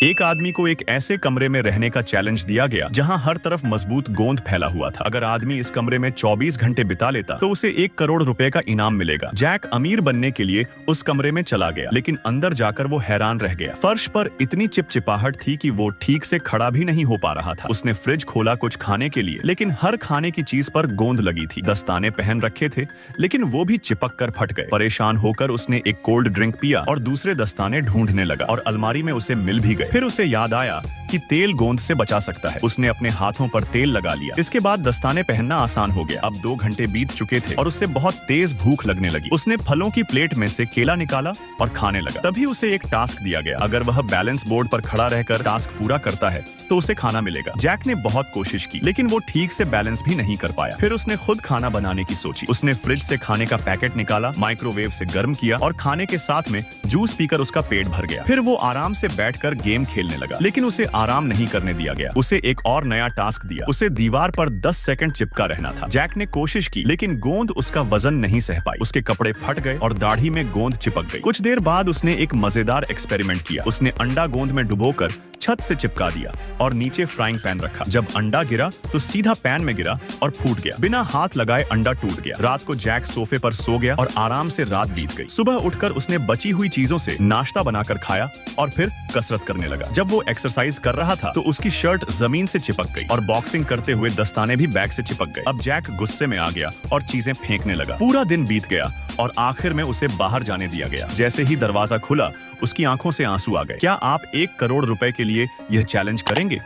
एक आदमी को एक ऐसे कमरे में रहने का चैलेंज दिया गया जहां हर तरफ मजबूत गोंद फैला हुआ था। अगर आदमी इस कमरे में 24 घंटे बिता लेता तो उसे 1 करोड़ रुपए का इनाम मिलेगा। जैक अमीर बनने के लिए उस कमरे में चला गया, लेकिन अंदर जाकर वो हैरान रह गया। फर्श पर इतनी चिपचिपाहट थी कि वो ठीक से खड़ा भी नहीं हो पा रहा था। उसने फ्रिज खोला कुछ खाने के लिए, लेकिन हर खाने की चीज पर गोंद लगी थी। दस्ताने पहन रखे थे, लेकिन वो भी चिपक कर फट गए। परेशान होकर उसने एक कोल्ड ड्रिंक पिया और दूसरे दस्ताने ढूंढने लगा और अलमारी में उसे मिल भी गए। फिर उसे याद आया कि तेल गोंद से बचा सकता है। उसने अपने हाथों पर तेल लगा लिया। इसके बाद दस्ताने पहनना आसान हो गया। अब 2 घंटे बीत चुके थे और उसे बहुत तेज भूख लगने लगी। उसने फलों की प्लेट में से केला निकाला और खाने लगा। तभी उसे एक टास्क दिया गया। अगर वह बैलेंस बोर्ड पर खड़ा रहकर टास्क पूरा करता है तो उसे खाना मिलेगा। जैक ने बहुत कोशिश की, लेकिन वो ठीक से बैलेंस भी नहीं कर पाया। फिर उसने खुद खाना बनाने की सोची। उसने फ्रिज से खाने का पैकेट निकाला, माइक्रोवेव से गर्म किया और खाने के साथ में जूस पीकर उसका पेट भर गया। फिर वो आराम से बैठकर गेम खेलने लगा, लेकिन उसे आराम नहीं करने दिया गया। उसे एक और नया टास्क दिया। उसे दीवार पर 10 सेकंड चिपका रहना था। जैक ने कोशिश की, लेकिन गोंद उसका वजन नहीं सह पाई। उसके कपड़े फट गए और दाढ़ी में गोंद चिपक गई। कुछ देर बाद उसने एक मजेदार एक्सपेरिमेंट किया। उसने अंडा गोंद में डुबोकर छत से चिपका दिया और नीचे फ्राइंग पैन रखा। जब अंडा गिरा तो सीधा पैन में गिरा और फूट गया। बिना हाथ लगाए अंडा टूट गया। रात को जैक सोफे पर सो गया और आराम से रात बीत गई। सुबह उठकर उसने बची हुई चीजों से नाश्ता बनाकर खाया और फिर कसरत करने लगा। जब वो एक्सरसाइज कर रहा था तो उसकी शर्ट जमीन से चिपक गई और बॉक्सिंग करते हुए दस्ताने भी बैग से चिपक गए। अब जैक गुस्से में आ गया और चीजें फेंकने लगा। पूरा दिन बीत गया और आखिर में उसे बाहर जाने दिया गया। जैसे ही दरवाजा खुला, उसकी आंखों से आंसू आ गए। क्या आप 1 करोड़ रुपए के लिए यह चैलेंज करेंगे?